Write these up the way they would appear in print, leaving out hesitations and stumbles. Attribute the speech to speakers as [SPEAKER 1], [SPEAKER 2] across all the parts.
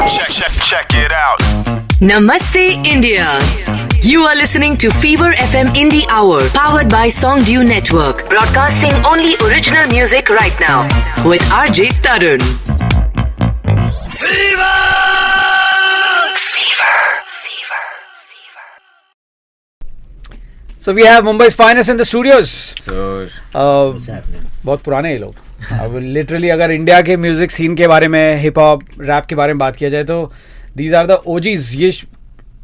[SPEAKER 1] Check it out.
[SPEAKER 2] Namaste, India. You are listening to Fever FM Indie Hour, powered by Songdue Network, broadcasting only original music right now with RJ Tarun.
[SPEAKER 1] Fever!
[SPEAKER 3] So we have Mumbai's finest in the studios.
[SPEAKER 4] So
[SPEAKER 3] बहुत पुराने ये लोग. अब literally अगर India के music scene के बारे में, हिप हॉप, रैप के बारे में बात किया जाए तो दीज आर द ओजीज. ये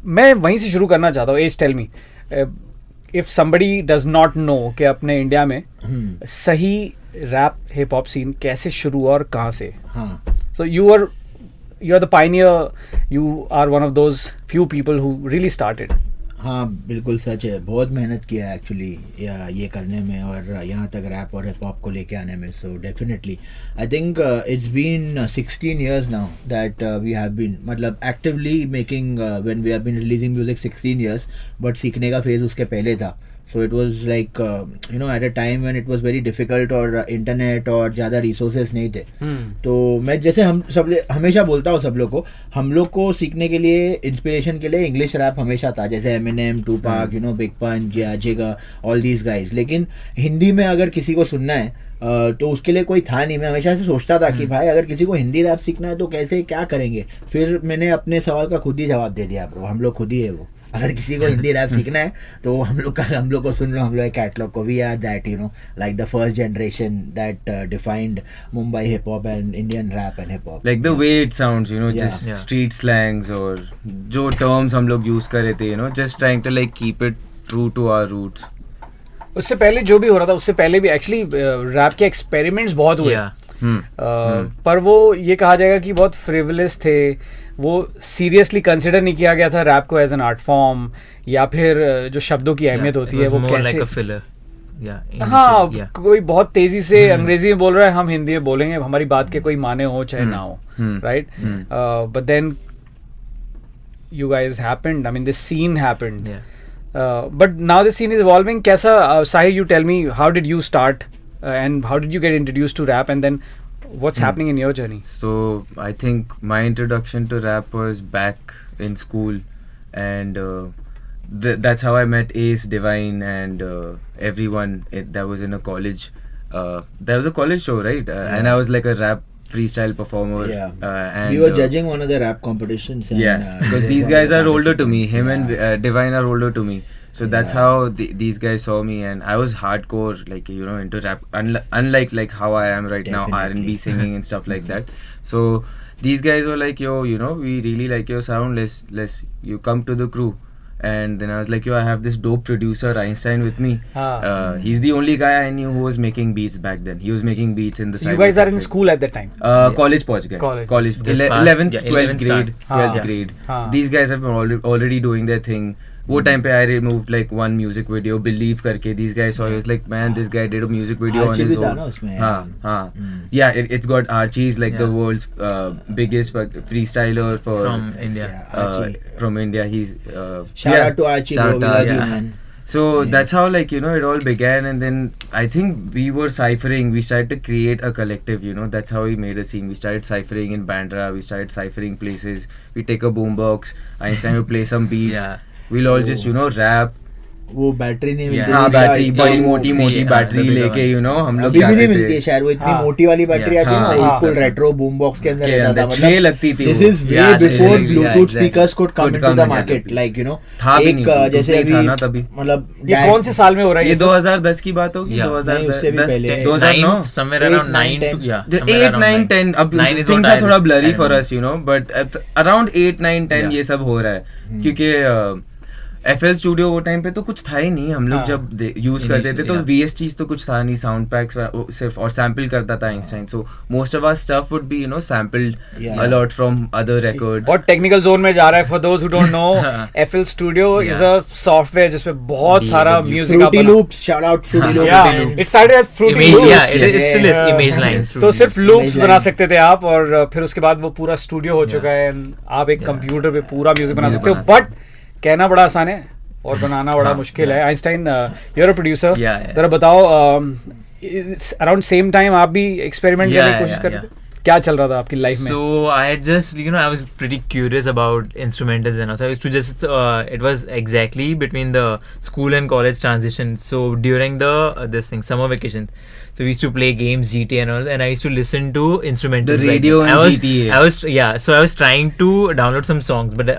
[SPEAKER 3] मैं वहीं से शुरू करना चाहता हूँ. As tell me if somebody does not know कि अपने इंडिया में सही रैप हिप हॉप सीन कैसे शुरू हुआ और कहाँ से. So you are the pioneer. You are one of those few people who really started.
[SPEAKER 5] हाँ बिल्कुल सच है. बहुत मेहनत किया है एक्चुअली ये करने में और यहाँ तक रैप और हिप हॉप को लेके आने में. So definitely I think it's been 16 years now that we have been मतलब actively making when we have been releasing music 16 years. But सीखने का फेज उसके पहले था. So it was like you know at a time when it was very difficult और internet और ज़्यादा resources नहीं थे. तो मैं जैसे हम सब हमेशा बोलता हूँ सब लोग को, हम लोग को सीखने के लिए इंस्पिरेशन के लिए इंग्लिश रैप हमेशा था. जैसे Eminem, Tupac, you know, big punch, जिगर, ऑल दीज गाइज. लेकिन हिंदी में अगर किसी को सुनना है तो उसके लिए कोई था नहीं. मैं हमेशा से सोचता था कि भाई अगर किसी को हिंदी रैप सीखना है तो कैसे क्या करेंगे. फिर मैंने अपने सवाल का खुद ही जवाब दे दिया. ब्रो हम लोग खुद ही है वो. अगर किसी को हिंदी रैप सीखना है तो हम लोग को सुन लो. हम लोग कैटलॉग को भी यार that you know like the first generation that defined Mumbai hip hop and Indian rap and hip hop.
[SPEAKER 4] like the way it sounds, you know, just street slangs और जो terms हम लोग use कर रहे थे, you know, just trying to like keep it true to our roots.
[SPEAKER 3] उससे पहले जो भी हो रहा था उससे पहले भी एक्चुअली रैप के एक्सपेरिमेंट्स बहुत हुए. पर वो ये कहा जाएगा कि बहुत फ्रिवलेस थे. वो सीरियसली कंसिडर नहीं किया गया था रैप को एज एन आर्ट फॉर्म या फिर जो शब्दों की अहमियत होती है वो कैसे. हाँ कोई बहुत तेजी से अंग्रेजी में बोल रहा है, हम हिंदी में बोलेंगे, हमारी बात के कोई माने हो चाहे ना हो. Right. But then you guys happened. I mean, this scene happened. But now the scene is evolving. Kaisa, Sahir, you tell me, how did you start and how did you get introduced to rap, and then what's happening in your journey?
[SPEAKER 4] So I think my introduction to rap was back in school, and that's how I met Ace, Divine, and everyone that was in a college. There was a college show, right? And I was like a rap freestyle performer. And
[SPEAKER 5] we were judging one of the rap competitions. And,
[SPEAKER 4] because these guys are older to me. Him and Divine are older to me. So that's how these guys saw me, and I was hardcore, like, you know, into rap, unlike like how I am right now, R&B singing and stuff like that. So these guys were like, yo, you know, we really like your sound, let's you come to the crew. And then I was like, yo, I have this dope producer Einstein with me. He's the only guy I knew who was making beats back then. He was making beats in the
[SPEAKER 3] so you guys are in school at that time?
[SPEAKER 4] College pahunch gaye. College 11th 12th grade. These guys have been already doing their thing. वो time पे I removed like one music video, Believe करके. These guys saw, he was like, man, this guy did a music video on his own. Yeah, it's got Archie's like the world's biggest freestyler from India. From India, he's
[SPEAKER 5] shout out to Archie.
[SPEAKER 4] Shout out to Archie, man. So that's how, like, you know, it all began, and then I think we were ciphering. We started to create a collective, you know. That's how we made a scene. We started ciphering in Bandra. We started ciphering places. We take a boombox. Einstein will play some beats. We'll all just, you know, rap.
[SPEAKER 5] वो battery नहीं मिलती.
[SPEAKER 4] हाँ, battery बड़ी मोटी battery लेके, you know, हम लोग जाते थे.
[SPEAKER 5] नहीं मिलती है शायद. वो इतनी मोटी वाली बैटरी आती है ना, फुल रेट्रो बूम बॉक्स के अंदर रहता था.
[SPEAKER 4] 6 लगती थी.
[SPEAKER 5] This is way before Bluetooth speakers could come into the market. Like, you know, एक जैसे
[SPEAKER 4] था ना तभी.
[SPEAKER 5] मतलब
[SPEAKER 3] ये कौन से साल में हो रहा है?
[SPEAKER 4] ये 2010 की बात होगी. 2010 2009
[SPEAKER 6] somewhere around 9 to
[SPEAKER 4] 8 9 10. अब things are थोड़ा blurry for us, you know, but around 8 9 10 ये सब हो रहा है, क्योंकि FL स्टूडियो वो टाइम पे तो कुछ था ही नहीं. हम लोग जब यूज करते थे तो VS चीज तो कुछ था नहीं. साउंड पैक्स सिर्फ और सैम्पल करता था Einstein. So most of our stuff would be, you know, sampled a lot from other records.
[SPEAKER 3] और टेक्निकल जोन में जा रहा है. For those who don't know, FL studio is a software जिसमें बहुत सारा music
[SPEAKER 5] Fruity Loops. Shout out Fruity Loops.
[SPEAKER 3] It started as Fruity Loops.
[SPEAKER 6] Yeah, it still is image lines.
[SPEAKER 3] तो सिर्फ लूप्स बना सकते थे आप, और फिर उसके बाद वो पूरा स्टूडियो हो चुका है. आप एक कंप्यूटर पे पूरा म्यूजिक बना सकते हो. बट कहना बड़ा आसान है और बनाना बड़ा मुश्किल है. Einstein, you are a producer. जरा बताओ, अराउंड सेम टाइम आप भी एक्सपेरिमेंट करने की कोशिश कर रहे थे? क्या चल रहा था आपकी लाइफ में?
[SPEAKER 6] So I had just, I was pretty curious about instrumentals and all. So I used to just, it was exactly between the school and college transition. So during the summer vacation, so we used to play games, GTA and all, and I used to listen to instrumentals.
[SPEAKER 4] The radio and GTA.
[SPEAKER 6] So I was trying to download some songs, but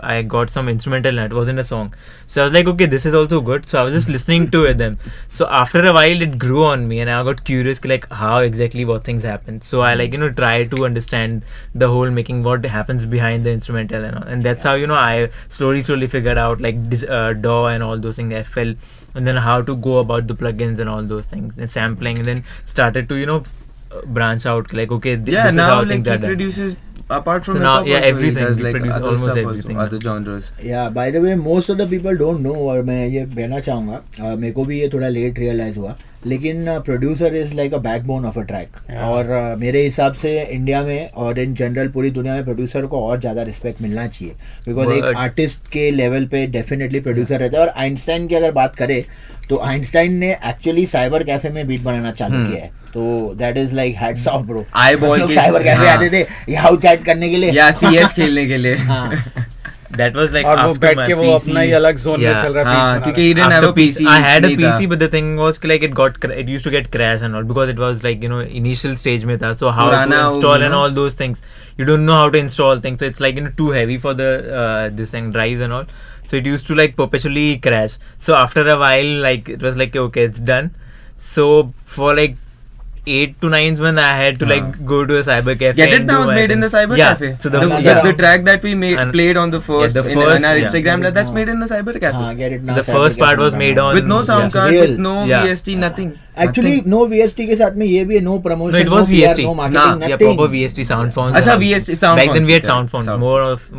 [SPEAKER 6] I got some instrumental and it wasn't a song. So I was like, okay, this is also good. So I was just listening to them. So after a while, it grew on me, and I got curious, like how exactly what things happen. So I try to understand the whole making, what happens behind the instrumental and all. And that's how I slowly figured out like DAW and all those things, FL, and then how to go about the plugins and all those things and sampling, and then started to branch out like, okay, this is
[SPEAKER 4] now
[SPEAKER 6] how
[SPEAKER 4] like
[SPEAKER 6] things
[SPEAKER 4] he
[SPEAKER 6] are done.
[SPEAKER 4] produces apart from
[SPEAKER 6] So now,
[SPEAKER 4] hip-hop also,
[SPEAKER 6] everything.
[SPEAKER 4] he does
[SPEAKER 6] We
[SPEAKER 4] like
[SPEAKER 6] produce
[SPEAKER 4] other
[SPEAKER 6] almost
[SPEAKER 4] stuff
[SPEAKER 6] everything.
[SPEAKER 4] also, other genres.
[SPEAKER 5] Yeah, by the way, most of the people don't know, और मैं ये कहना चाहूँगा, मेरे को भी ये थोड़ा लेट रियलाइज हुआ, लेकिन producer is like a backbone of a track. और मेरे हिसाब से इंडिया में और इन जनरल पूरी दुनिया में प्रोड्यूसर को और ज़्यादा रिस्पेक्ट मिलना चाहिए, बिकॉज एक आर्टिस्ट के लेवल पे डेफिनेटली प्रोड्यूसर रहता है. और आइंस्टाइन की अगर बात करें तो आइंस्टाइन ने एक्चुअली साइबर कैफे में बीट बनाना चालू किया है. तो that is like hats off bro.
[SPEAKER 4] Eyeball के
[SPEAKER 5] साइबर कैफे आते थे यहाँ चैट करने के लिए
[SPEAKER 4] या CS खेलने के लिए.
[SPEAKER 6] That was like
[SPEAKER 3] और वो
[SPEAKER 6] after
[SPEAKER 3] बैठ
[SPEAKER 6] my
[SPEAKER 3] के वो अपना ही
[SPEAKER 6] PCs.
[SPEAKER 3] अलग जोन में चल रहा है.
[SPEAKER 4] हाँ,
[SPEAKER 3] beats
[SPEAKER 4] क्योंकि
[SPEAKER 3] बना
[SPEAKER 4] he didn't have a
[SPEAKER 6] After
[SPEAKER 4] PC.
[SPEAKER 6] I had a
[SPEAKER 4] नहीं था.
[SPEAKER 6] PC, but the thing was like it used to get crash and all because it was like initial stage में था. So how
[SPEAKER 4] पुराना
[SPEAKER 6] to install and
[SPEAKER 4] हो,
[SPEAKER 6] all those things, you don't know how to install things. So it's like too heavy for the this thing drives and all. So it used to like perpetually crash. So after a while, like it was like, okay, it's done. So for like 8 to 9 when I had to like go to a cyber cafe.
[SPEAKER 4] Get It
[SPEAKER 6] and
[SPEAKER 4] Now
[SPEAKER 6] do
[SPEAKER 4] was
[SPEAKER 6] my
[SPEAKER 4] made in
[SPEAKER 6] thing.
[SPEAKER 4] the cyber
[SPEAKER 6] Yeah,
[SPEAKER 4] cafe.
[SPEAKER 6] so
[SPEAKER 4] the track that we
[SPEAKER 6] And-
[SPEAKER 4] played on the first,
[SPEAKER 6] the
[SPEAKER 4] in
[SPEAKER 6] first,
[SPEAKER 4] our
[SPEAKER 6] yeah.
[SPEAKER 4] Instagram,
[SPEAKER 5] Get It
[SPEAKER 4] that's
[SPEAKER 5] Now.
[SPEAKER 4] made in the cyber cafe.
[SPEAKER 5] हाँ, Get It
[SPEAKER 6] So
[SPEAKER 5] Now
[SPEAKER 6] the
[SPEAKER 5] cyber
[SPEAKER 6] first part
[SPEAKER 5] cafe
[SPEAKER 6] was
[SPEAKER 5] में
[SPEAKER 6] made
[SPEAKER 5] बना.
[SPEAKER 6] on
[SPEAKER 4] With no sound card,
[SPEAKER 5] Real.
[SPEAKER 4] with no
[SPEAKER 6] Yeah.
[SPEAKER 4] VST, nothing.
[SPEAKER 5] Actually
[SPEAKER 4] Nothing.
[SPEAKER 5] No VST के साथ में ये भी है, no promotion,
[SPEAKER 6] No, it was VST.
[SPEAKER 5] No marketing,
[SPEAKER 6] Yeah,
[SPEAKER 5] nothing.
[SPEAKER 6] proper VST sound phones.
[SPEAKER 4] अच्छा,
[SPEAKER 6] and all.
[SPEAKER 4] VST sound
[SPEAKER 6] Back then
[SPEAKER 4] phones
[SPEAKER 6] we had
[SPEAKER 4] थी,
[SPEAKER 6] sound phones.
[SPEAKER 4] sound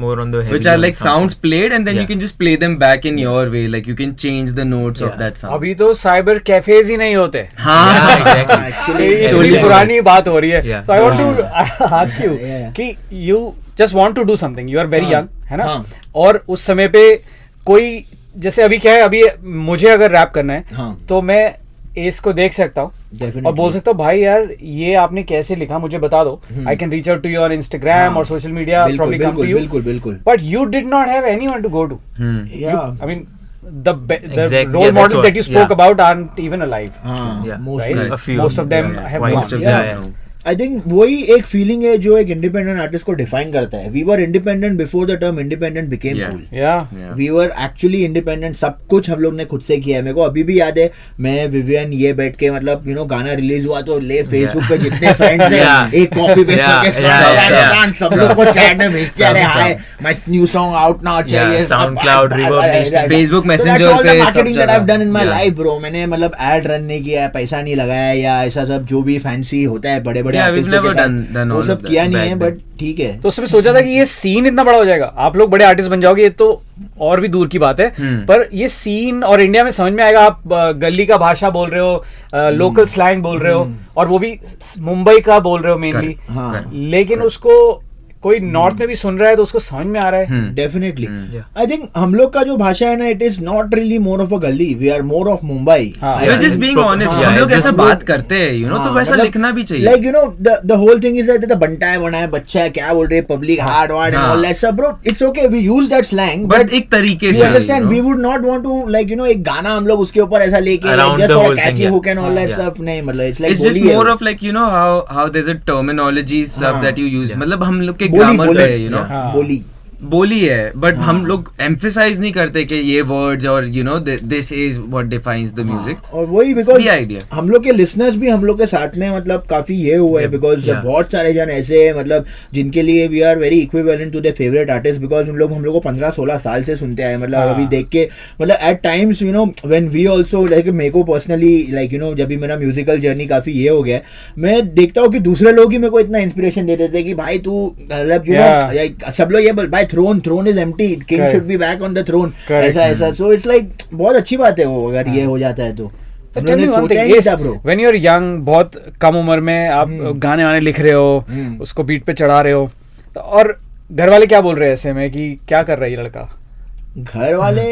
[SPEAKER 6] More on the heavy
[SPEAKER 4] Which are like
[SPEAKER 6] sound
[SPEAKER 4] sounds played and then you
[SPEAKER 6] Yeah.
[SPEAKER 4] can just play them back in your way. Like you can change the notes of
[SPEAKER 6] Yeah.
[SPEAKER 4] that sound.
[SPEAKER 3] अभी तो cyber cafes ही नहीं होते.
[SPEAKER 4] हाँ,
[SPEAKER 6] Yeah, exactly.
[SPEAKER 5] Actually,
[SPEAKER 3] ये
[SPEAKER 6] Totally
[SPEAKER 3] थोड़ी
[SPEAKER 6] agree.
[SPEAKER 3] पुरानी बात हो रही है.
[SPEAKER 6] Yeah.
[SPEAKER 3] So I want to ask you
[SPEAKER 5] Yeah.
[SPEAKER 3] कि you just want to do something. You are very young, है ना?
[SPEAKER 5] हाँ.
[SPEAKER 3] और उस समय पे कोई जैसे अभी क्या है, अभी मुझे अगर रैप करना है
[SPEAKER 5] हाँ.
[SPEAKER 3] तो मैं एस को देख सकता हूँ
[SPEAKER 5] Definitely.
[SPEAKER 3] और बोल सकता हूँ भाई यार ये आपने कैसे लिखा मुझे बता दो. I can reach out to you on Instagram और सोशल मीडिया,
[SPEAKER 5] बिल्कुल,
[SPEAKER 3] probably come to you.
[SPEAKER 5] बिल्कुल, बिल्कुल.
[SPEAKER 3] But you did not have anyone to go to.
[SPEAKER 5] Yeah.
[SPEAKER 3] I mean, the
[SPEAKER 6] Exactly,
[SPEAKER 3] role
[SPEAKER 6] yeah, that's
[SPEAKER 3] models
[SPEAKER 6] what-
[SPEAKER 3] that you spoke
[SPEAKER 6] yeah.
[SPEAKER 3] about aren't even alive.
[SPEAKER 5] हाँ,
[SPEAKER 6] Yeah.
[SPEAKER 5] mostly.
[SPEAKER 3] Right?
[SPEAKER 6] A few.
[SPEAKER 3] Most of them have
[SPEAKER 6] Quite
[SPEAKER 3] gone.
[SPEAKER 6] still,
[SPEAKER 5] Yeah.
[SPEAKER 6] yeah.
[SPEAKER 5] I think वही एक feeling है जो एक independent artist को define करता है. We were independent before the term independent became
[SPEAKER 4] Yeah.
[SPEAKER 5] Cool.
[SPEAKER 3] Yeah.
[SPEAKER 4] Yeah.
[SPEAKER 5] We were actually independent. सब कुछ हम लोग ने खुद से किया है. मेरे को अभी भी याद है, मैं विवियन ये बैठ के मतलब गाना रिलीज हुआ तो ले फेसबुक पे जितने फ्रेंड्स हैं
[SPEAKER 6] Yeah.
[SPEAKER 5] एक कॉपी पेस्ट
[SPEAKER 6] Yeah.
[SPEAKER 5] करके
[SPEAKER 6] Yeah.
[SPEAKER 5] सब लोग को चैट में भेजते अरे
[SPEAKER 6] Some-
[SPEAKER 5] hi my new song out now चाहिए.
[SPEAKER 6] Yeah, SoundCloud, Reverb Nation,
[SPEAKER 4] Facebook
[SPEAKER 5] So
[SPEAKER 4] Messenger
[SPEAKER 5] that's all the
[SPEAKER 4] पे सब
[SPEAKER 5] marketing that I've done in my
[SPEAKER 4] Yeah.
[SPEAKER 5] life, bro. मैंने मतलब एड रन नहीं किया है, पैसा नहीं लगाया या ऐसा सब जो भी फैंसी होता है बड़े बड़े
[SPEAKER 4] Yeah, we've
[SPEAKER 5] artists
[SPEAKER 4] never
[SPEAKER 5] के साथ,
[SPEAKER 4] done
[SPEAKER 5] वो
[SPEAKER 4] all
[SPEAKER 5] सब
[SPEAKER 4] of that
[SPEAKER 5] किया नहीं
[SPEAKER 4] back
[SPEAKER 5] है.
[SPEAKER 4] then.
[SPEAKER 5] बट ठीक है.
[SPEAKER 3] तो उसमें सोचा था कि ये सीन इतना बड़ा हो जाएगा, आप लोग बड़े आर्टिस्ट बन जाओगे, ये तो और भी दूर की बात है. पर ये सीन और इंडिया में समझ में आएगा. आप गली का भाषा बोल रहे हो, लोकल स्लैंग बोल रहे हो, और वो भी मुंबई का बोल रहे हो मेनली.
[SPEAKER 5] हाँ.
[SPEAKER 3] लेकिन उसको कोई नॉर्थ में भी सुन रहा है तो उसको समझ में आ रहा है.
[SPEAKER 5] डेफिनेटली.
[SPEAKER 6] Yeah.
[SPEAKER 5] आई थिंक हम लोग का जो भाषा है ना, it is not really more of a gully. We are more of Mumbai.
[SPEAKER 3] हाँ.
[SPEAKER 4] We're just being honest.
[SPEAKER 6] Yeah,
[SPEAKER 4] हम लोग
[SPEAKER 6] it's
[SPEAKER 4] ऐसा
[SPEAKER 6] just
[SPEAKER 4] बात करते हैं, तो वैसा लिखना भी चाहिए.
[SPEAKER 5] Like the whole thing is that बंटा है बना है बच्चा है क्या बोल रहे हैं पब्लिक हार्ड वार्ड एंड
[SPEAKER 4] हाँ.
[SPEAKER 5] All that stuff. Bro it's okay, we use that slang
[SPEAKER 4] But एक तरीके
[SPEAKER 5] you
[SPEAKER 4] से.
[SPEAKER 5] understand, we would not want to like एक गाना हम लोग उसके ऊपर ऐसा लेके
[SPEAKER 6] Around
[SPEAKER 5] just
[SPEAKER 6] the
[SPEAKER 5] for a
[SPEAKER 6] whole thing,
[SPEAKER 5] catchy
[SPEAKER 6] yeah.
[SPEAKER 5] hook and all that
[SPEAKER 6] Yeah.
[SPEAKER 5] stuff. नहीं मतलब it's like
[SPEAKER 4] It's just
[SPEAKER 5] बोली है
[SPEAKER 4] more
[SPEAKER 5] वो.
[SPEAKER 4] of like how there's a terminology stuff
[SPEAKER 5] हाँ.
[SPEAKER 4] that you use.
[SPEAKER 6] Yeah.
[SPEAKER 4] मतलब हम लोग के
[SPEAKER 5] बोली,
[SPEAKER 4] ग्रामर
[SPEAKER 5] बोली.
[SPEAKER 4] पे
[SPEAKER 3] हाँ.
[SPEAKER 5] बोली.
[SPEAKER 4] बोली है, बट हम लोग एम्फेसाइज नहीं करते कि ये वर्ड्स और this is what defines the music.
[SPEAKER 5] और वही
[SPEAKER 4] It's
[SPEAKER 5] बिकॉज
[SPEAKER 4] the idea.
[SPEAKER 5] हम लोग के लिसनर्स भी हम लोग के साथ में मतलब काफी ये हुए
[SPEAKER 6] Yeah.
[SPEAKER 5] Because
[SPEAKER 6] Yeah.
[SPEAKER 5] बहुत सारे जन ऐसे हैं मतलब जिनके लिए we are very equivalent to the favourite artist because हम लोग को 15-16 साल से सुनते आए. मतलब
[SPEAKER 3] हाँ.
[SPEAKER 5] अभी देख के मतलब at times when we also like मेरे को पर्सनली लाइक जब भी मेरा म्यूजिकल जर्नी काफी ये हो गया है, मैं देखता हूँ कि दूसरे लोग ही मेरे को इतना इंस्पिरेशन दे देते हैं कि भाई तू मतलब
[SPEAKER 3] Yeah.
[SPEAKER 5] सब लोग ये बोल भाई throne is empty, king
[SPEAKER 3] Correct.
[SPEAKER 5] Should be back on the throne.
[SPEAKER 3] Correct.
[SPEAKER 5] ऐसा सो इट्स लाइक बहुत अच्छी बात है वो अगर ये हो जाता है तो. हम
[SPEAKER 3] Tell
[SPEAKER 5] लोगों
[SPEAKER 3] me
[SPEAKER 5] ने
[SPEAKER 3] one
[SPEAKER 5] सोचा
[SPEAKER 3] thing,
[SPEAKER 5] ही नहीं
[SPEAKER 3] yes,
[SPEAKER 5] था bro.
[SPEAKER 3] when you're young, बहुत कम उम्र में आप गाने वाने लिख रहे हो, उसको बीट पे चढ़ा रहे हो, तो और घर वाले क्या बोल रहे हैं ऐसे में कि क्या कर रहा है ये लड़का?
[SPEAKER 5] घर वाले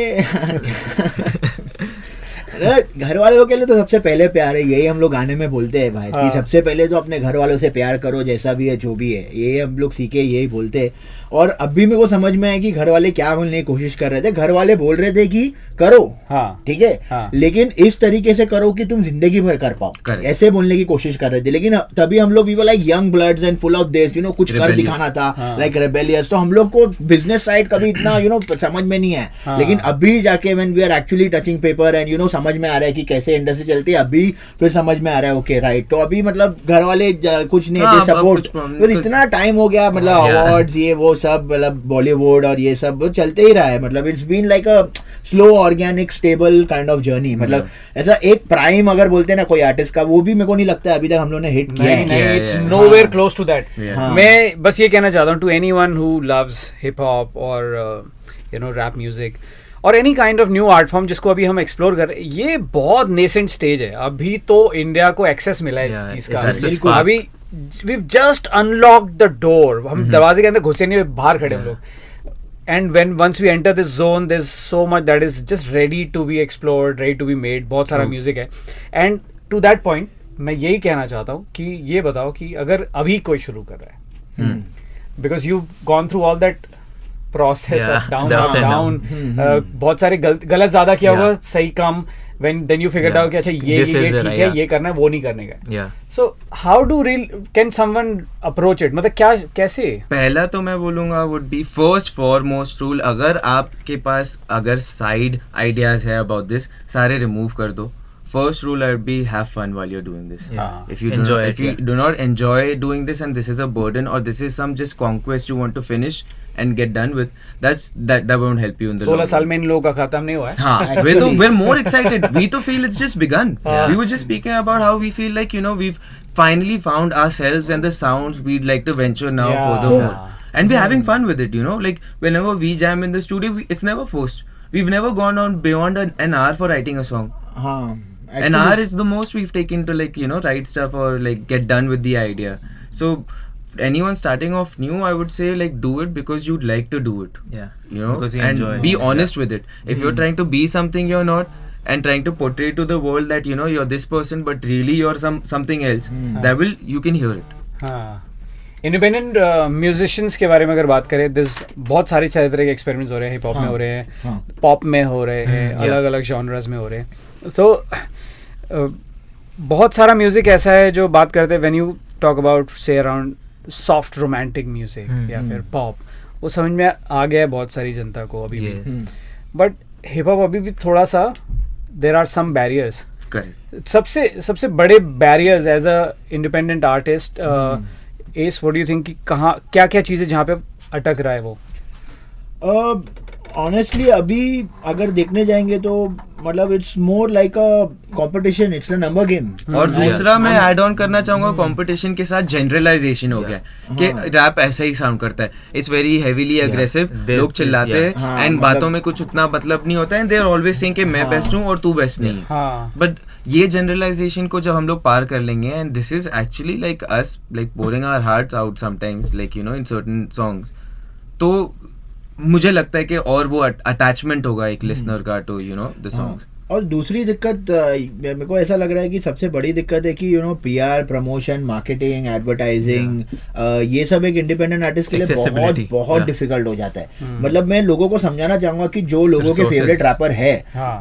[SPEAKER 5] घर वालों के लिए तो सबसे पहले प्यार है, यही हम लोग गाने में बोलते हैं भाई, कि सबसे पहले तो अपने घर वालों से प्यार करो, जैसा भी है जो भी है, ये हम लोग सीखे, यही बोलते हैं। और अभी मेरे को समझ में आया कि घर वाले क्या बोलने की कोशिश कर रहे थे। घर वाले बोल रहे थे कि करो,
[SPEAKER 3] हाँ,
[SPEAKER 5] ठीक है,
[SPEAKER 3] हाँ,
[SPEAKER 5] लेकिन इस तरीके से करो कि तुम जिंदगी भर कर पाओ, ऐसे बोलने की कोशिश कर रहे थे। लेकिन तभी हम लोग we were like young bloods and full of this, you know, कुछ कर दिखाना था, लाइक रेबेलियस। तो हम लोग को बिजनेस साइड कभी इतना यू नो समझ में नहीं है। लेकिन अभी जाके when we are actually touching paper and you know समझ में आ रहा है कि कैसे इंडस्ट्री चलती है, अभी फिर समझ में आ रहा है, ओके राइट। तो अभी मतलब घर वाले कुछ नहीं दे सपोर्ट, फिर इतना टाइम हो गया, मतलब अवार्ड्स ये वो सब, मतलब बॉलीवुड और ये सब चलते ही रहा है। मतलब it's been like a slow organic stable kind of journey. मतलब ऐसा एक प्राइम अगर बोलते हैं ना कोई आर्टिस्ट का, वो भी मेरे को नहीं लगता है अभी तक हम लोग ने हिट किया है।
[SPEAKER 3] नहीं, it's nowhere close to that. मैं बस ये कहना चाहता हूँ to anyone who loves hip hop और यू नो रैप म्यूजिक और any kind of new art form जिसको अभी हम एक्सप्लोर कर रहे हैं, ये बहुत नेसेंट स्टेज है। अभी तो इंडिया को एक्सेस मिला है इस चीज का। अभी we've just unlocked the door. हम दरवाजे के अंदर घुसे नहीं, बाहर खड़े हम लोग। And once we enter this zone, there's so much that is just ready to be explored, ready to be made. बहुत सारा म्यूजिक है। And to that point, मैं यही कहना चाहता हूँ कि ये बताओ कि अगर अभी कोई शुरू कर रहा है, because you've gone through all that process of down, बहुत सारे गलत ज्यादा किया होगा, सही काम, then you figured out कि अच्छा ये ठीक है, ये करना है, वो नहीं करने का। So how do can someone approach it? मतलब क्या, कैसे?
[SPEAKER 4] पहला तो मैं बोलूँगा would be first foremost rule, अगर आपके पास अगर side ideas है about this, सारे remove कर दो। First rule would be have fun while you're doing this. If you do not enjoy doing this and this is a burden or this is some just conquest you want to finish and get done with, that won't help you in the long run. 16
[SPEAKER 3] साल में इन लोगों का खत्म नहीं हुआ है।
[SPEAKER 4] हाँ, we're more excited. We to feel it's just begun. We were just speaking about how we feel like, you know, we've finally found ourselves and the sounds we'd like to venture now furthermore. And we're having fun with it, you know, like whenever we jam in the studio, it's never forced. We've never gone on beyond an hour for writing a song. An hour is the most we've taken to, like, you know, write stuff or like get done with the idea. So anyone starting off new, I would say, like, do it because you'd like to do it. You know, because you and enjoy be honest with it. If you're trying to be something you're not and trying to portray to the world that, you know, you're this person but really you're something else, you can hear it.
[SPEAKER 3] Independent musicians के बारे में अगर बात करें, बहुत सारे तरह के एक्सपेरिमेंट्स हो रहे हैं, हिप हॉप में हो रहे हैं, पॉप में हो रहे हैं, अलग अलग जॉनर्स में हो रहे हैं। तो बहुत सारा म्यूजिक ऐसा है जो बात करते हैं, व्हेन यू टॉक अबाउट से अराउंड सॉफ्ट रोमांटिक म्यूजिक या फिर पॉप, वो समझ में आ गया है बहुत सारी जनता को अभी भी। बट हिप हॉप अभी भी थोड़ा सा देयर आर सम बैरियर्स। सबसे बड़े barriers as a independent artist, as what do you think कि कहाँ क्या क्या चीज़ें जहाँ पे अटक रहा है वो?
[SPEAKER 5] ऑनेस्टली अभी अगर देखने जाएंगे तो मतलब it's more like a competition, it's a number game.
[SPEAKER 4] और दूसरा मैं ऐड ऑन करना चाहूंगा, कंपटीशन के साथ जनरलाइजेशन हो गया कि रैप ऐसा ही साउंड करता है, इट्स वेरी हेवीली एग्रेसिव, लोग चिल्लाते हैं एंड बातों में कुछ उतना मतलब नहीं होता है, दे आर ऑलवेज सेइंग कि मैं बेस्ट हूँ और तू बेस्ट नहीं। बट ये जनरलाइजेशन को जब हम लोग पार कर लेंगे, and this is actually like us like pouring our hearts out sometimes, like you know in certain songs, तो मुझे लगता है कि और वो अटैचमेंट होगा एक लिसनर का to you know the songs.
[SPEAKER 5] और दूसरी दिक्कत मेरे को ऐसा लग रहा है कि सबसे बड़ी दिक्कत है कि you know PR, promotion, marketing, advertising, ये सब एक इंडिपेंडेंट आर्टिस्ट के लिए बहुत डिफिकल्ट हो जाता है। मतलब मैं लोगों को समझाना चाहूंगा कि जो लोगों के फेवरेट रैपर है,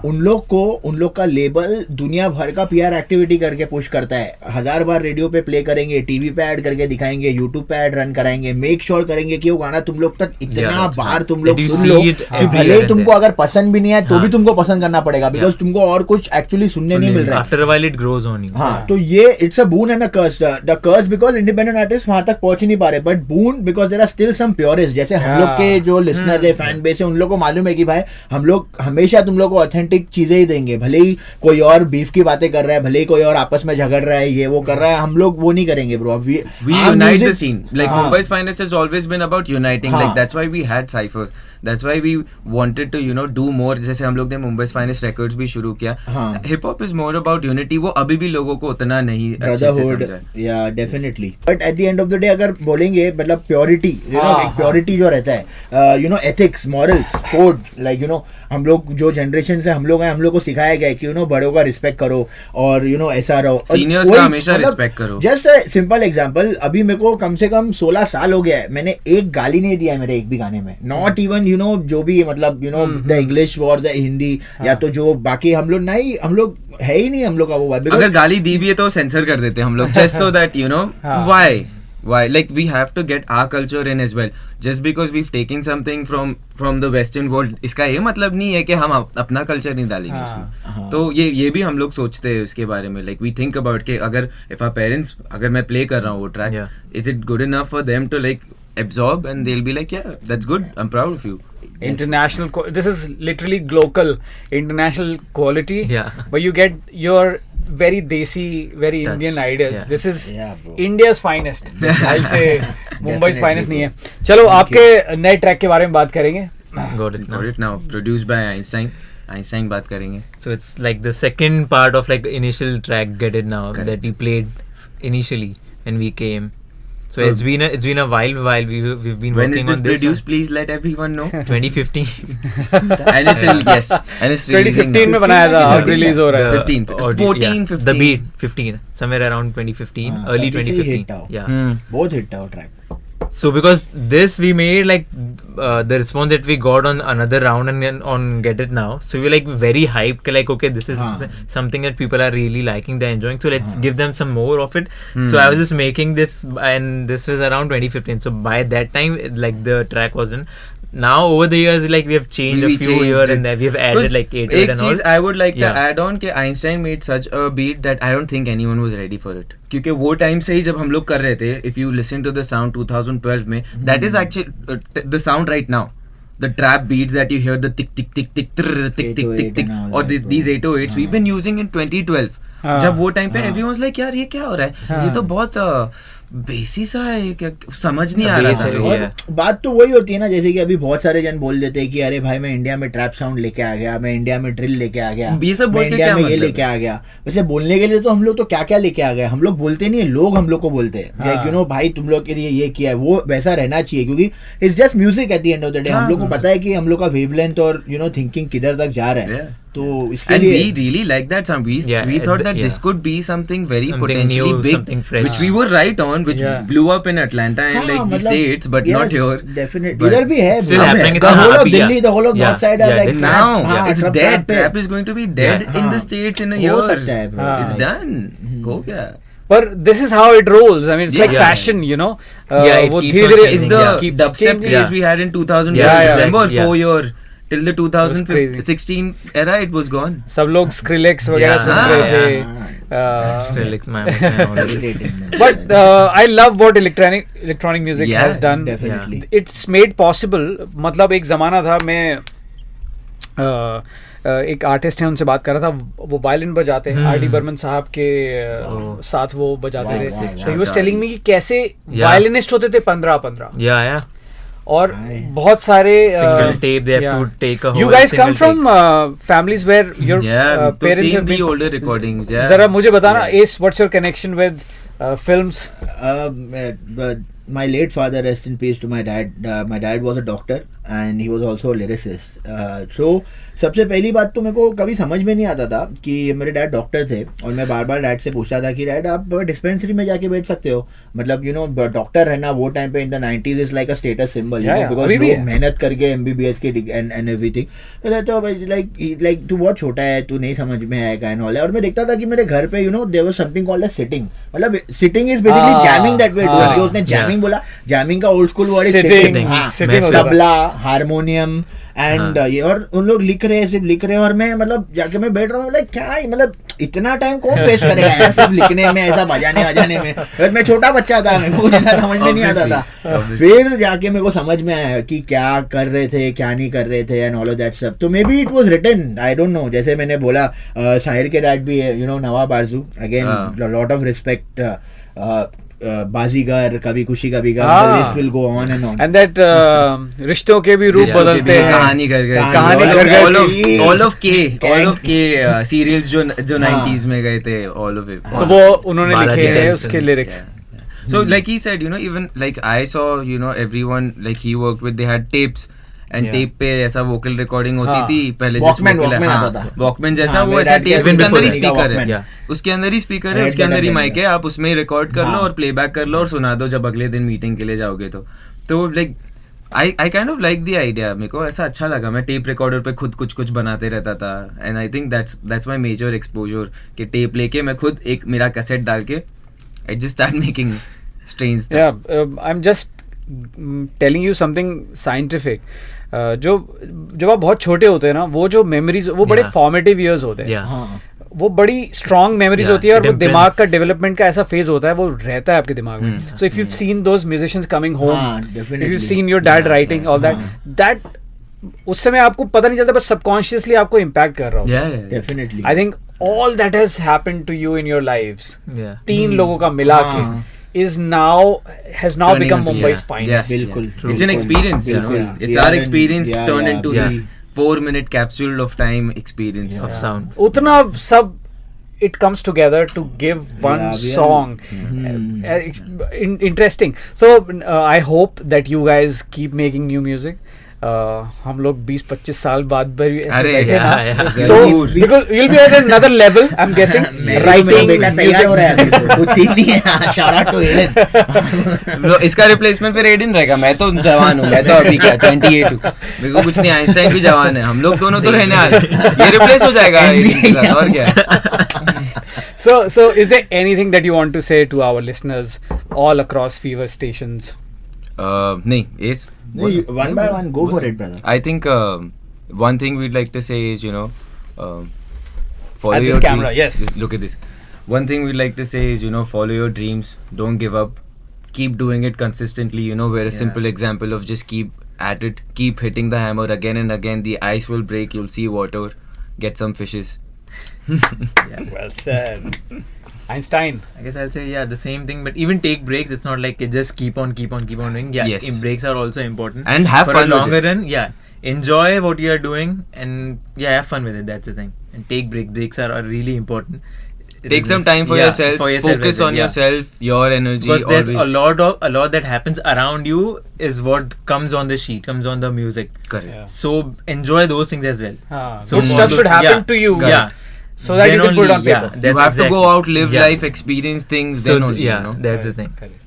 [SPEAKER 5] उन लोग का लेबल दुनिया भर का पीआर एक्टिविटी करके पुश करता है। 1000 बार रेडियो पे प्ले करेंगे, टीवी पे ऐड करके दिखाएंगे, यूट्यूब पे ऐड रन कराएंगे, मेक श्योर करेंगे कि वो गाना तुम लोग तक इतना बार तुम लोग सुन लो कि भले ही तुमको अगर पसंद भी नहीं है तो भी तुमको पसंद करना पड़ेगा, बिकॉज तुमको और कुछ एक्चुअली सुनने नहीं मिल रहा है।
[SPEAKER 6] After a while it grows on you.
[SPEAKER 5] हाँ, तो ये it's a boon and a curse. The curse because independent artist वहां तक पहुंच ही नहीं पा रहे, but boon because there are still some purist, जैसे हम लोग के जो लिसनर्स है, फैन बेस है, उन लोग को मालूम है कि भाई हम लोग हमेशा तुम लोग को ऑथेंटिक चीजें ही देंगे, भले ही कोई और बीफ की बातें कर रहा है, भले ही कोई और आपस में झगड़ रहा है, ये वो कर रहा है, हम लोग वो नहीं करेंगे bro. We
[SPEAKER 4] unite the scene. Like Mumbai's Finest has always been about uniting. Like that's why we had cyphers. That's why we wanted to, you know, do more. जैसे हम लोग ने Mumbai's Finest records भी शुरू किया.
[SPEAKER 5] हाँ.
[SPEAKER 4] Hip hop is more about unity. वो अभी भी लोगों को उतना नहीं अच्छे से
[SPEAKER 5] ब्रदरहुड,
[SPEAKER 4] समझा.
[SPEAKER 5] या definitely. But at the end of the day अगर बोलेंगे मतलब प्योरिटी, यू नो, एक प्योरिटी जो रहता है, you know, ethics, morals, code, like you no, हम लोग जो जनरेशन से हम लोग हैं, हम लोग को सिखाया गया है कि यू नो बड़ों का रिस्पेक्ट करो और यू नो ऐसा रहो.
[SPEAKER 4] सीनियर्स का हमेशा रिस्पेक्ट करो.
[SPEAKER 5] जस्ट अ सिंपल एग्जांपल, अभी मेरे को कम से कम 16 साल हो गया है, मैंने एक गाली नहीं दिया है मेरे एक भी गाने में. नॉट इवन यू नो जो भी मतलब यू नो द इंग्लिश और द हिंदी या तो जो बाकी हम लोग नहीं, हम लोग है ही नहीं हम लोग का वो.
[SPEAKER 4] अगर गाली दी भी है तो सेंसर कर देते हम लोग just so that you know why like we have to get our culture in as well. Just because we've taken something from the western world, इसका ये मतलब नहीं है कि हम अपना कल्चर नहीं डालेंगे उसमें. तो ये भी हम लोग सोचते हैं उसके बारे में. like we think about कि अगर if our parents, अगर मैं प्ले कर रहा हूँ वो track, is it good enough for them to like absorb, and they'll be like yeah that's good, I'm proud of you.
[SPEAKER 3] International this is literally global international quality. But you get your very desi, very
[SPEAKER 6] Touch.
[SPEAKER 3] Indian ideas. This is
[SPEAKER 5] bro.
[SPEAKER 3] India's finest. I'll say Mumbai's finest नहीं है. चलो आपके नए track के बारे में बात करेंगे.
[SPEAKER 6] Got it now.
[SPEAKER 4] Produced by Einstein बात करेंगे.
[SPEAKER 6] So it's like the second part of like initial track Get It Now that we played initially when we came. So it's been a while we've been
[SPEAKER 4] When
[SPEAKER 6] working
[SPEAKER 4] is this
[SPEAKER 6] on this.
[SPEAKER 4] produced? Please let everyone know.
[SPEAKER 6] 2015.
[SPEAKER 4] And it's and it's releasing
[SPEAKER 3] 2015 में
[SPEAKER 4] now.
[SPEAKER 3] बनाया था, अब release हो रहा है.
[SPEAKER 4] 15,
[SPEAKER 6] audio-
[SPEAKER 4] 14, 15.
[SPEAKER 6] The beat 15, somewhere around 2015, early 2015. Yeah.
[SPEAKER 5] बहुत hit था वो track.
[SPEAKER 6] So because this we made like the response that we got on another round and on Get It Now, so we're like very hyped, like okay, this is something that people are really liking, they're enjoying, so let's give them some more of it. So I was just making this, and this was around 2015. So by that time, like the track was done. Now over the years, like we have changed a few here and there. We have added like 8
[SPEAKER 4] एक
[SPEAKER 6] and
[SPEAKER 4] चीज
[SPEAKER 6] all.
[SPEAKER 4] I would like to
[SPEAKER 6] Yeah.
[SPEAKER 4] add on कि Einstein made such a beat that I don't think anyone was ready for it. क्योंकि वो time से ही जब हम लोग कर रहे थे, if you listen to the sound 2012 में, that is actually the sound right now. The trap beats that you hear, the tick tick tick tick tick tick tick tick tick, or these 808s we've been using in 2012. जब वो time पे everyone was like यार ये क्या हो रहा है, ये तो बहुत बेसी सा है, क्या समझ नहीं आ रहा था.
[SPEAKER 5] और बात तो वही होती है ना, जैसे कि अभी बहुत सारे जन बोल देते हैं कि अरे भाई मैं इंडिया में ट्रैप साउंड लेके आ गया, मैं इंडिया में ड्रिल लेके आ गया,
[SPEAKER 4] ये सब बोल
[SPEAKER 5] मैं
[SPEAKER 4] के
[SPEAKER 5] इंडिया
[SPEAKER 4] क्या
[SPEAKER 5] में ये
[SPEAKER 4] मतलब
[SPEAKER 5] लेके आ गया. वैसे बोलने के लिए तो हम लोग तो क्या क्या लेके आ गए, हम लोग बोलते नहीं है, लोग हम लोग को बोलते हैं लाइक यू नो भाई तुम लोग के लिए ये किया है. वो वैसा रहना चाहिए क्योंकि it's just music at the end of the day. हम लोग को पता है कि हम लोग का वेवलेंथ और यू नो थिंकिंग किधर तक जा रहा है. तो इसके
[SPEAKER 4] And
[SPEAKER 5] लिए
[SPEAKER 4] we really like that sound. We thought that this could be something very
[SPEAKER 6] Something
[SPEAKER 4] potentially
[SPEAKER 6] new,
[SPEAKER 4] big,
[SPEAKER 6] something fresh.
[SPEAKER 4] which we were right on, which blew up in Atlanta and like the states, but not here.
[SPEAKER 5] Definitely.
[SPEAKER 4] But
[SPEAKER 5] इधर भी है.
[SPEAKER 6] still happening.
[SPEAKER 5] The
[SPEAKER 6] It's
[SPEAKER 5] whole of
[SPEAKER 6] happy,
[SPEAKER 5] Delhi,
[SPEAKER 6] yeah.
[SPEAKER 5] the whole of north side are
[SPEAKER 6] Yeah,
[SPEAKER 5] like
[SPEAKER 6] definitely.
[SPEAKER 4] Now
[SPEAKER 5] हाँ,
[SPEAKER 4] it's
[SPEAKER 5] सब
[SPEAKER 4] dead.
[SPEAKER 5] trap पे.
[SPEAKER 4] Trap is going to be dead in the states in a year.
[SPEAKER 5] हो सकता है bro.
[SPEAKER 4] It's done. हो गया.
[SPEAKER 3] But this is how it rolls. I mean, it's like
[SPEAKER 6] Yeah.
[SPEAKER 3] fashion, you know.
[SPEAKER 6] Yeah, it
[SPEAKER 3] वो
[SPEAKER 6] keeps on
[SPEAKER 3] धीरे-धीरे
[SPEAKER 6] changing,
[SPEAKER 4] It's the
[SPEAKER 6] yeah.
[SPEAKER 3] keeps
[SPEAKER 4] dubstep
[SPEAKER 3] changing.
[SPEAKER 4] craze we had in 2000.
[SPEAKER 3] Yeah, yeah,
[SPEAKER 4] Remember
[SPEAKER 6] yeah.
[SPEAKER 4] 4 year till the
[SPEAKER 3] crazy.
[SPEAKER 4] 2016 era, it was gone.
[SPEAKER 3] सब लोग Skrillex वगैरह
[SPEAKER 6] Yeah,
[SPEAKER 3] सुन रहे थे.
[SPEAKER 6] Skrillex, man, was my only-
[SPEAKER 5] Irritating.
[SPEAKER 3] But I love what electronic music
[SPEAKER 4] Yeah,
[SPEAKER 3] has done.
[SPEAKER 5] Definitely.
[SPEAKER 3] It's made possible. मतलब एक ज़माना था, मैं एक आर्टिस्ट है उनसे बात कर रहा था, वो वायलिन बजाते हैं, आर डी बर्मन साहब के साथ वो बजाते
[SPEAKER 5] वाह,
[SPEAKER 3] थे.
[SPEAKER 5] वाह,
[SPEAKER 3] तो ही वाज टेलिंग मी कि कैसे
[SPEAKER 6] Yeah.
[SPEAKER 3] वायलिनिस्ट होते थे 15
[SPEAKER 6] Yeah.
[SPEAKER 3] और
[SPEAKER 5] Right.
[SPEAKER 3] बहुत सारे
[SPEAKER 6] Single tape, they have to take a
[SPEAKER 3] You
[SPEAKER 6] whole
[SPEAKER 3] guys come
[SPEAKER 6] single
[SPEAKER 3] from families where your
[SPEAKER 4] Yeah, to
[SPEAKER 3] parents
[SPEAKER 4] see
[SPEAKER 3] have
[SPEAKER 4] the
[SPEAKER 3] been.
[SPEAKER 4] older recordings. Yeah.
[SPEAKER 3] जरा मुझे बताना, Ace, what's your connection with films?
[SPEAKER 5] My late father, rest in peace to my dad. My dad was a doctor and he was also a lyricist. So सबसे पहली बात तो मेरे को कभी समझ में नहीं आता था कि मेरे डैड डॉक्टर थे और मैं बार बार डैड से पूछता था कि डैड आप डिस्पेंसरी में जाके बैठ सकते हो, मतलब यू नो डॉक्टर रहना वो टाइम पे in the 90s is like a status symbol, you know, because लोग मेहनत करके MBBS के एंड एवरीथिंग. तो लाइक तू बहुत छोटा है, तू नहीं समझ में आएगा एंड ऑल है. और मैं देखता था कि मेरे घर पे you know there was something called as sitting, मतलब sitting is basically jamming that we do. जो उसने जैमिंग बोला, जैमिंग का old school word is sitting, tabla, harmonium and ये. और उन लोग लिख रहे हैं, सिर्फ लिख रहे हैं, और मैं मतलब जाके मैं बैठ रहा हूँ लाइक क्या है, मतलब इतना टाइम कौन वेस्ट करेगा यार सिर्फ लिखने में, ऐसा बजाने में. मैं छोटा बच्चा था, मेरे को इतना समझ में नहीं आता था. फिर जाके मेरे को समझ में आया कि क्या कर रहे थे, क्या नहीं कर रहे थे एंड ऑल ऑफ दैट सब. तो maybe it was written, I don't know. जैसे मैंने बोला साहिर के डैड भी है, you know, Nawab Aarzoo, again lot of respect. बाजीगर, कभी खुशी कभी गम,
[SPEAKER 3] हाँ.
[SPEAKER 5] the list will go on and on.
[SPEAKER 3] And that रिश्तों के भी रूप बदलते हैं.
[SPEAKER 4] कहानी घर घर
[SPEAKER 3] कहानी घर घर
[SPEAKER 4] all of K serials जो 90s में गए थे, all of it.
[SPEAKER 3] तो वो उन्होंने
[SPEAKER 6] बालाजी
[SPEAKER 3] लिखे हैं
[SPEAKER 6] Films,
[SPEAKER 3] उसके lyrics.
[SPEAKER 4] So like he said, you know, even like I saw, you know, everyone like he worked with, they had tapes. And tape पे ऐसा वोकल रिकॉर्डिंग होती थी पहले,
[SPEAKER 5] Walkman आता था.
[SPEAKER 4] वॉकमैन जैसा,
[SPEAKER 5] हाँ,
[SPEAKER 4] वो
[SPEAKER 5] मेरे
[SPEAKER 4] ऐसा
[SPEAKER 5] dad के
[SPEAKER 4] टेप, उसके अंदर ही
[SPEAKER 5] before
[SPEAKER 4] स्पीकर
[SPEAKER 5] Walkman.
[SPEAKER 4] है, उसके अंदर ही स्पीकर है,
[SPEAKER 5] Red
[SPEAKER 4] उसके अंदर ही
[SPEAKER 5] button
[SPEAKER 4] माइक है, आप उसमें ही रिकॉर्ड कर लो
[SPEAKER 5] हाँ.
[SPEAKER 4] और प्लेबैक कर लो और सुना दो जब अगले दिन मीटिंग के लिए जाओगे तो like I kind of like the idea. मेरे को ऐसा अच्छा लगा, मैं टेप रिकॉर्डर पे खुद कुछ बनाते रहता था and I think that's my major exposure कि टेप लेके मैं खुद एक मेरा कैसेट डाल के I just start making strange stuff.
[SPEAKER 3] Yeah, I'm just telling you something scientific. जब आप बहुत छोटे होते हैं ना, वो जो मेमोरीज वो बड़े
[SPEAKER 6] Yeah.
[SPEAKER 3] फॉर्मेटिव ईयर्स होते हैं.
[SPEAKER 6] Yeah.
[SPEAKER 5] हाँ.
[SPEAKER 3] वो बड़ी स्ट्रॉन्ग मेमोरीज
[SPEAKER 6] Yeah,
[SPEAKER 3] होती है और
[SPEAKER 6] it
[SPEAKER 3] वो दिमाग का
[SPEAKER 6] imprints.
[SPEAKER 3] डेवलपमेंट का ऐसा फेज होता है, वो रहता है आपके दिमाग में. So if you seen those musicians coming home,
[SPEAKER 5] हाँ,
[SPEAKER 3] if you
[SPEAKER 5] definitely.
[SPEAKER 3] Seen your dad writing all that उस समय आपको पता नहीं चलता, बस सबकॉन्शियसली आपको इम्पैक्ट कर रहा होता है.
[SPEAKER 5] Definitely.
[SPEAKER 3] I think all that has happened to you in your lives,
[SPEAKER 6] Yeah.
[SPEAKER 3] 3 लोगों का मिला के
[SPEAKER 5] हाँ.
[SPEAKER 3] has now become Mumbai's finest.
[SPEAKER 5] बिल्कुल.
[SPEAKER 4] It's an experience, you know.
[SPEAKER 5] बिल्कुल.
[SPEAKER 4] It's
[SPEAKER 5] Yeah,
[SPEAKER 4] our
[SPEAKER 5] and-
[SPEAKER 4] experience
[SPEAKER 5] yeah,
[SPEAKER 4] turned
[SPEAKER 5] yeah,
[SPEAKER 4] into
[SPEAKER 6] yeah.
[SPEAKER 4] this 4-minute capsule of time experience.
[SPEAKER 6] Of sound.
[SPEAKER 3] उतना सब it comes together to give one
[SPEAKER 5] Yeah, we are-
[SPEAKER 3] song interesting. So I hope that you guys keep making new music. हम लोग 20-25 साल बाद भी ऐसे
[SPEAKER 4] अरे
[SPEAKER 3] बैठे
[SPEAKER 6] yeah,
[SPEAKER 3] ना,
[SPEAKER 6] yeah.
[SPEAKER 3] तो
[SPEAKER 4] जरूर.
[SPEAKER 3] because you'll be at another level, I'm guessing,
[SPEAKER 5] मेरा
[SPEAKER 3] writing
[SPEAKER 5] बेटा तैयार हो रहा
[SPEAKER 3] music.
[SPEAKER 5] है अभी तो, कुछ ही नहीं है. Shout out to Eden.
[SPEAKER 4] लो, इसका रिप्लेसमेंट फिर एडिन रहेगा. मैं तो जवान हूँ, मैं तो अभी क्या 28 हूँ, मेरे को कुछ नहीं. आइंस्टाइन भी जवान है, हम लोग दोनों तो रहने वाले. ये रिप्लेस हो जाएगा एडिन के साथ, और क्या.
[SPEAKER 3] So is there anything that you want to say to our listeners all across Fever stations?
[SPEAKER 4] नहीं, Ace.
[SPEAKER 5] No, one by one, go for it, brother.
[SPEAKER 4] I think one thing we'd like to say is, you know, follow
[SPEAKER 3] At this
[SPEAKER 4] your
[SPEAKER 3] camera, yes.
[SPEAKER 4] Look at this. One thing we'd like to say is, you know, follow your dreams. Don't give up. Keep doing it consistently. You know, we're a simple example of just keep at it. Keep hitting the hammer again and again. The ice will break. You'll see water. Get some fishes.
[SPEAKER 3] Well said. Einstein.
[SPEAKER 6] I guess I'll say the same thing, but even take breaks. It's not like it just keep on doing. Yeah,
[SPEAKER 4] Yes.
[SPEAKER 6] breaks are also important.
[SPEAKER 4] And have
[SPEAKER 6] for
[SPEAKER 4] fun
[SPEAKER 6] a
[SPEAKER 4] with
[SPEAKER 6] longer
[SPEAKER 4] it.
[SPEAKER 6] run. Yeah, enjoy what you are doing, and have fun with it. That's the thing. And take breaks. Breaks are really important.
[SPEAKER 4] Take some time for yourself. Focus
[SPEAKER 6] as well,
[SPEAKER 4] on yourself, your energy.
[SPEAKER 6] Because there's
[SPEAKER 4] always.
[SPEAKER 6] a lot that happens around you is what comes on the sheet, comes on the music.
[SPEAKER 4] Correct.
[SPEAKER 3] Yeah.
[SPEAKER 6] So enjoy those things as well.
[SPEAKER 3] So
[SPEAKER 6] So
[SPEAKER 3] good
[SPEAKER 6] all
[SPEAKER 3] stuff
[SPEAKER 6] those-
[SPEAKER 3] should happen
[SPEAKER 6] yeah.
[SPEAKER 3] to you.
[SPEAKER 6] Yeah.
[SPEAKER 3] So that
[SPEAKER 6] Then
[SPEAKER 3] you can put it on
[SPEAKER 6] only-
[SPEAKER 3] paper.
[SPEAKER 6] yeah.
[SPEAKER 4] You have to go out, live
[SPEAKER 6] Yeah.
[SPEAKER 4] life, experience things.
[SPEAKER 6] So
[SPEAKER 4] then only,
[SPEAKER 6] yeah,
[SPEAKER 4] you know.
[SPEAKER 6] that's the thing.
[SPEAKER 3] Correct.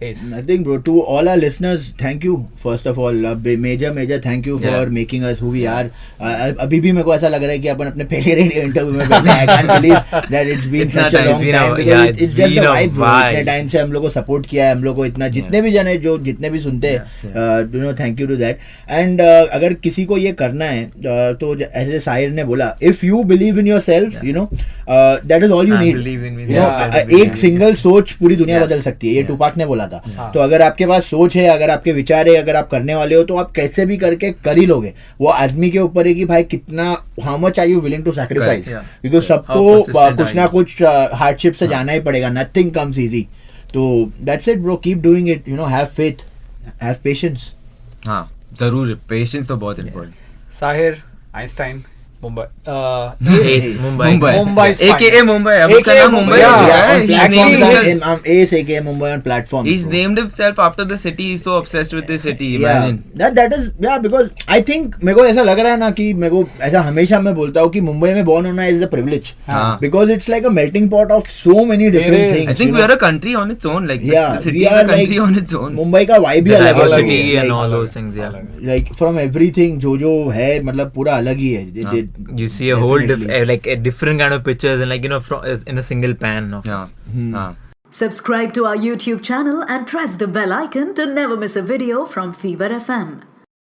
[SPEAKER 3] Ace.
[SPEAKER 5] Nothing, bro. To all our listeners, thank you. First of all, major thank you for
[SPEAKER 4] Yeah.
[SPEAKER 5] making us who we are. अभी भी मेरे को ऐसा लग रहा है कि अपन अपने पहले रेडियो इंटरव्यू में बैठे हैं. I can't believe that it's been
[SPEAKER 4] इतना
[SPEAKER 5] such a
[SPEAKER 4] time,
[SPEAKER 5] long
[SPEAKER 6] it's been
[SPEAKER 5] time.
[SPEAKER 6] a-
[SPEAKER 5] Because
[SPEAKER 6] yeah,
[SPEAKER 5] it's
[SPEAKER 6] it's
[SPEAKER 5] just the
[SPEAKER 6] been a
[SPEAKER 5] vibe, bro.
[SPEAKER 6] vibe.
[SPEAKER 5] इतने टाइम से हम लोग को सपोर्ट किया है, हम लोग को इतना जितने भी जने जो जितने भी सुनते हैं, you know, thank you to that. And अगर किसी को ये करना है तो ऐसे साहिर ने बोला, if you believe in yourself, you know, that is all you
[SPEAKER 6] I
[SPEAKER 5] need.
[SPEAKER 6] believe in me.
[SPEAKER 5] You know,
[SPEAKER 6] Yeah.
[SPEAKER 5] एक सिंगल सोच पूरी दुनिया
[SPEAKER 6] Yeah.
[SPEAKER 5] बदल सकती है. ये टूपाक ने बोला था.
[SPEAKER 3] हाँ.
[SPEAKER 5] तो अगर आपके पास सोच है, अगर आपके विचार है, अगर आप करने वाले हो, तो आप कैसे भी करके कर ही लोगे. वो आदमी के ऊपर है कि भाई कितना, how much are you willing to sacrifice.
[SPEAKER 6] Yeah.
[SPEAKER 5] क्योंकि सबको
[SPEAKER 6] How persistent
[SPEAKER 5] कुछ
[SPEAKER 6] are
[SPEAKER 5] ना
[SPEAKER 6] you?
[SPEAKER 5] कुछ हार्डशिप से जाना ही पड़ेगा. Nothing comes easy. तो that's it bro. Keep doing it. You know, have faith, have patience.
[SPEAKER 4] हाँ, जरूर. Patience तो बहुत important.
[SPEAKER 3] Sahir, Einstein, Mumbai.
[SPEAKER 6] Ace, Mumbai.
[SPEAKER 3] Mumbai's
[SPEAKER 4] AKA
[SPEAKER 3] finest.
[SPEAKER 4] Mumbai. अब उसका नाम Mumbai
[SPEAKER 3] Yeah.
[SPEAKER 4] हो चुका है.
[SPEAKER 5] On
[SPEAKER 4] He's
[SPEAKER 5] platforms,
[SPEAKER 4] named
[SPEAKER 3] actually-
[SPEAKER 4] himself-
[SPEAKER 5] I'm Ace aka Mumbai on platforms.
[SPEAKER 4] He's
[SPEAKER 5] bro.
[SPEAKER 4] named himself after the city. He's so obsessed with the city.
[SPEAKER 5] Yeah,
[SPEAKER 4] Imagine.
[SPEAKER 5] that is because I think मेरे को ऐसा लग रहा है ना कि मेरे को ऐसा हमेशा मैं बोलता हूँ कि मुंबई में born होना is a privilege.
[SPEAKER 4] हाँ.
[SPEAKER 5] Because it's like a melting pot of so many different
[SPEAKER 3] is.
[SPEAKER 5] things.
[SPEAKER 4] I think
[SPEAKER 5] you
[SPEAKER 4] we
[SPEAKER 5] know.
[SPEAKER 4] are a country on its own. Like
[SPEAKER 5] Yeah,
[SPEAKER 4] the city
[SPEAKER 5] we
[SPEAKER 4] is
[SPEAKER 5] are
[SPEAKER 4] a country
[SPEAKER 5] like
[SPEAKER 4] on its own.
[SPEAKER 5] Mumbai का vibe he
[SPEAKER 6] The
[SPEAKER 5] अलग है.
[SPEAKER 6] diversity
[SPEAKER 3] अलग है.
[SPEAKER 6] and
[SPEAKER 5] Like-
[SPEAKER 6] all those things. Yeah.
[SPEAKER 5] like from everything जो है मतलब पूरा अलग ही है.
[SPEAKER 6] You see a whole
[SPEAKER 5] Definitely.
[SPEAKER 6] like a different kind of pictures and like from in a single pan. Of
[SPEAKER 4] Yeah. हाँ.
[SPEAKER 1] Subscribe to our YouTube channel and press the bell icon to never miss a video from Fever FM.